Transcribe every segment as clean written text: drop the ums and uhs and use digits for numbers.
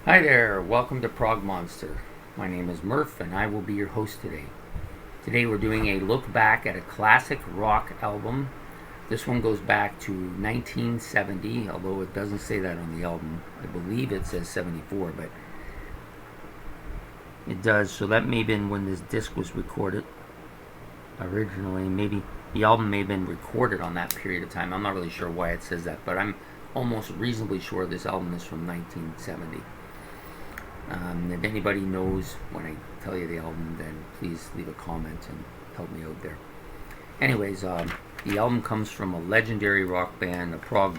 Hi there, welcome to Prog Monster. My name is Murph and I will be your host today. Today we're doing a look back at a classic rock album. This one goes back to 1970, although it doesn't say that on the album. I believe it says 74, but it does, so that may have been when this disc was recorded originally. Maybe the album may have been recorded on that period of time. I'm not really sure why it says that, but I'm almost reasonably sure this album is from 1970. If anybody knows when I tell you the album, then please leave a comment and help me out there. Anyways, the album comes from a legendary rock band, a prog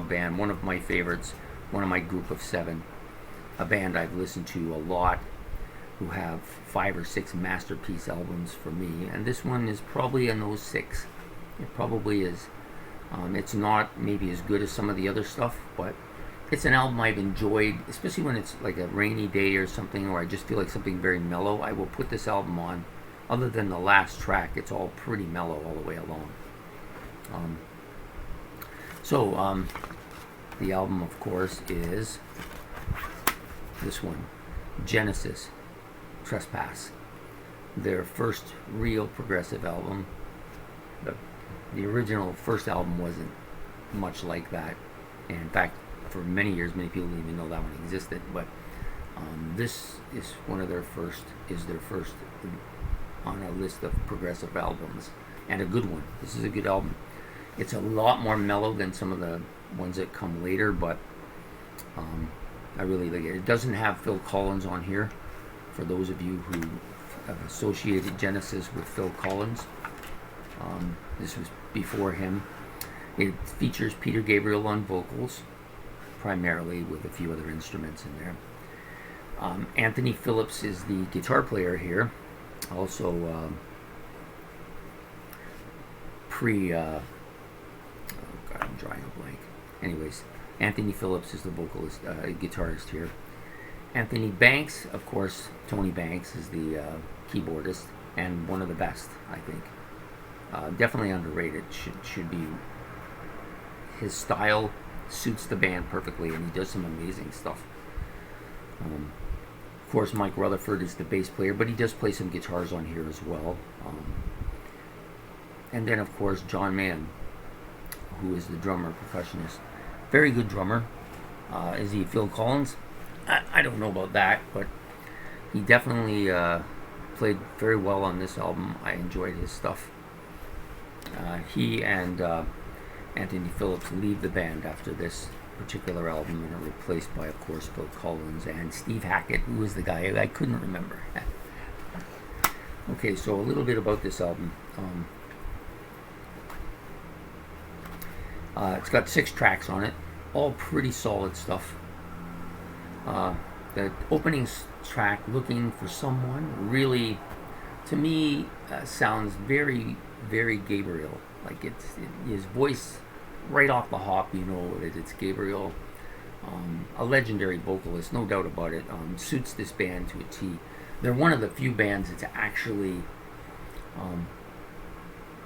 band, one of my favorites, one of my group of 7, a band I've listened to a lot, who have 5 or 6 masterpiece albums for me, and this one is probably in those 6. It probably is. It's not maybe as good as some of the other stuff, but it's an album I've enjoyed, especially when it's like a rainy day or something, or I just feel like something very mellow. I will put this album on. Other than the last track, it's all pretty mellow all the way along. The album, of course, is this one, Genesis, Trespass. Their first real progressive album. The original first album wasn't much like that. And in fact, for many years, many people didn't even know that one existed. But this is their first on a list of progressive albums, and a good one. This is a good album. It's a lot more mellow than some of the ones that come later, but I really like it. It doesn't have Phil Collins on here, for those of you who have associated Genesis with Phil Collins. This was before him. It features Peter Gabriel on vocals, primarily, with a few other instruments in there. Anthony Phillips is the guitar player here. Also, oh God, I'm drawing a blank. Anyways, Anthony Phillips is the vocalist, guitarist here. Anthony Banks, of course, Tony Banks is the keyboardist, and one of the best, I think. Definitely underrated. Should be. His style suits the band perfectly, and he does some amazing stuff. Of course, Mike Rutherford is the bass player, but he does play some guitars on here as well. And then, of course, John Mann, who is the drummer, percussionist. Very good drummer. Is he Phil Collins? I don't know about that, but he definitely played very well on this album. I enjoyed his stuff. He and Anthony Phillips leave the band after this particular album and are replaced by, of course, Phil Collins and Steve Hackett, who was the guy I couldn't remember. Okay, so a little bit about this album. It's got 6 tracks on it, all pretty solid stuff. The opening track, Looking for Someone, really, to me, sounds very, very Gabriel. Like his voice, right off the hop, you know that it's Gabriel. A legendary vocalist, no doubt about it. Suits this band to a T. They're one of the few bands that's actually,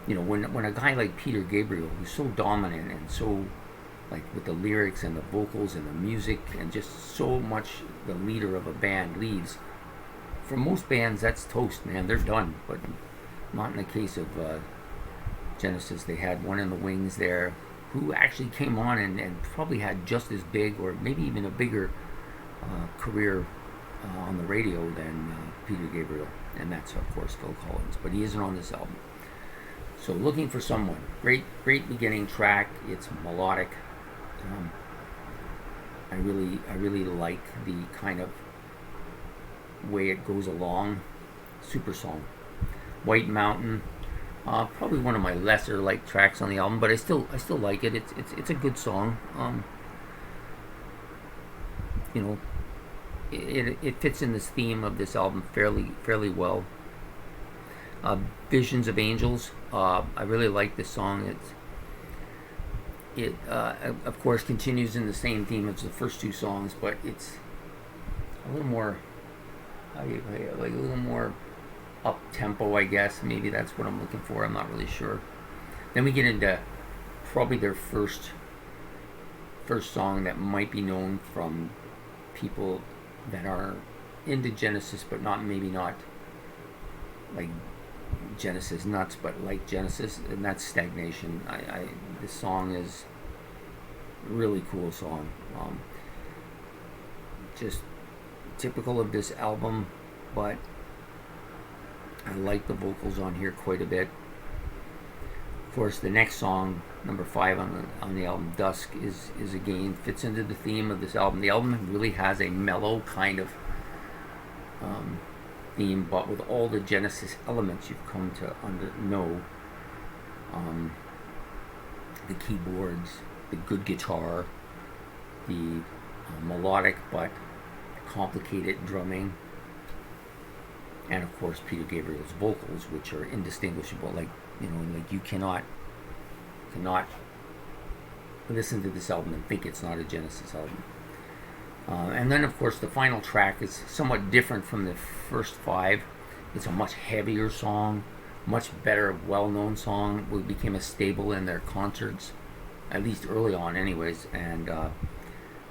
when a guy like Peter Gabriel, who's so dominant and so, like, with the lyrics and the vocals and the music and just so much the leader of a band, leaves. For most bands, that's toast, man. They're done, but not in the case of Genesis. They had one in the wings there, who actually came on and probably had just as big, or maybe even a bigger career on the radio than Peter Gabriel, and that's, of course, Phil Collins, but he isn't on this album. So, Looking for Someone, great beginning track. It's melodic. I really like the kind of way it goes along. Super song. White Mountain, probably one of my lesser liked tracks on the album, but I still like it. It's a good song. It fits in this theme of this album fairly well. Visions of Angels, I really like this song. It of course continues in the same theme as the first 2 songs, but it's a little more, like a little more up tempo, I guess. Maybe that's what I'm looking for. I'm not really sure. Then we get into probably their first song that might be known from people that are into Genesis, but maybe not like Genesis nuts, but like Genesis, and that's Stagnation. This song is a really cool song. Just typical of this album, but I like the vocals on here quite a bit. Of course, the next song, number 5 on the album, Dusk, is again fits into the theme of this album. The album really has a mellow kind of theme, but with all the Genesis elements you've come to know. The keyboards, the good guitar, the melodic but complicated drumming, and of course Peter Gabriel's vocals, which are indistinguishable. Like you cannot listen to this album and think it's not a Genesis album. And then of course the final track is somewhat different from the first 5. It's a much heavier song, much better, well-known song. It became a staple in their concerts, at least early on anyways, and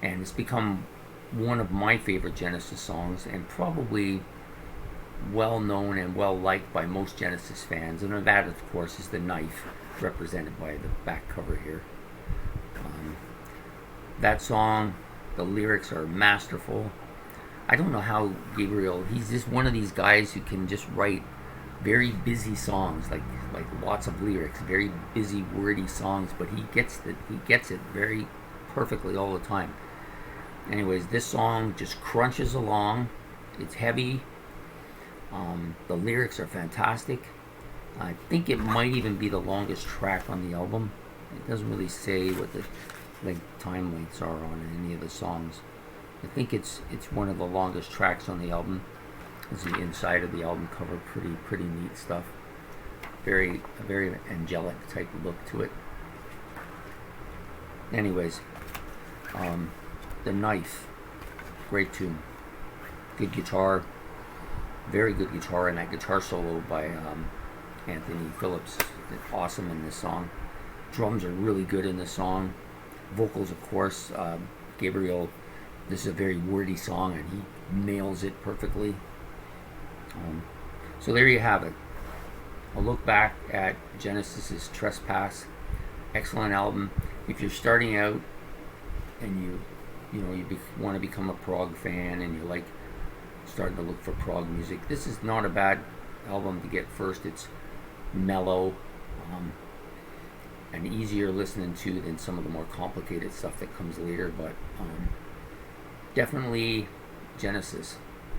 it's become one of my favorite Genesis songs, and probably well known and well liked by most Genesis fans. And that, of course, is the knife, represented by the back cover here. That song, the lyrics are masterful. I don't know how Gabriel, he's just one of these guys who can just write very busy songs, like lots of lyrics, very busy, wordy songs, but he gets it very perfectly all the time. Anyways, this song just crunches along. It's heavy. The lyrics are fantastic. I think it might even be the longest track on the album. It doesn't really say what the time lengths are on any of the songs. I think it's one of the longest tracks on the album. It's the inside of the album cover, pretty neat stuff. A very angelic type look to it. Anyways, the knife, great tune, good guitar, very good guitar, and that guitar solo by Anthony Phillips is awesome in this song. Drums are really good in this song. Vocals, of course, Gabriel. This is a very wordy song, and he nails it perfectly. So there you have it. A look back at Genesis's Trespass. Excellent album. If you're starting out and you want to become a Prog fan, and you're starting to look for Prog music, this is not a bad album to get first. It's mellow and easier listening to than some of the more complicated stuff that comes later, but definitely Genesis,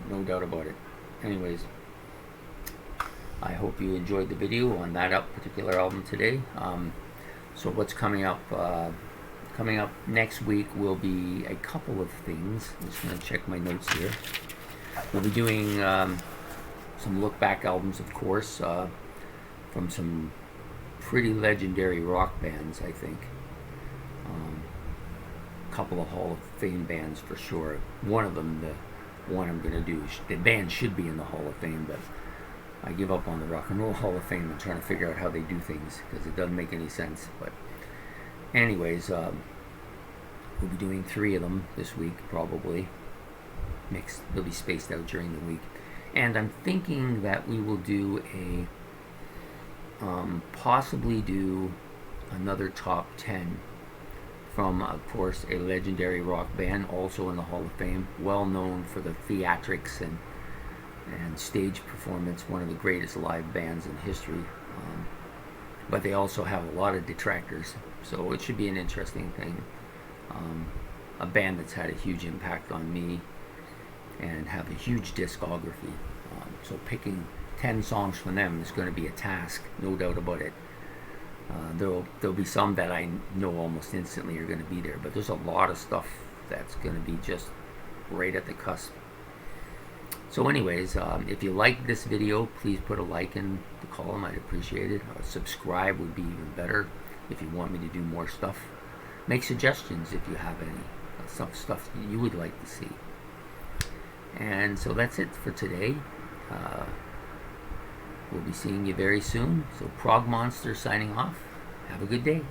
no doubt about it. Anyways, I hope you enjoyed the video on that particular album today. So what's coming up? Coming up next week will be a couple of things. I'm just going to check my notes here. We'll be doing some look-back albums, of course, from some pretty legendary rock bands, I think. A couple of Hall of Fame bands for sure. One of them, the one I'm going to do, the band should be in the Hall of Fame, but I give up on the Rock and Roll Hall of Fame and trying to figure out how they do things, because it doesn't make any sense. But anyways, we'll be doing 3 of them this week, probably. Mixed, they'll be spaced out during the week. And I'm thinking that we will do possibly do another top 10 from, of course, a legendary rock band, also in the Hall of Fame, well known for the theatrics and stage performance, one of the greatest live bands in history. But they also have a lot of detractors, so it should be an interesting thing. A band that's had a huge impact on me and have a huge discography. So picking 10 songs from them is going to be a task, no doubt about it. There'll be some that I know almost instantly are going to be there, but there's a lot of stuff that's going to be just right at the cusp. So anyways, if you like this video, please put a like in the column. I'd appreciate it. Subscribe would be even better if you want me to do more stuff. Make suggestions if you have any stuff you would like to see. And so that's it for today. We'll be seeing you very soon. So Prog Monster signing off. Have a good day.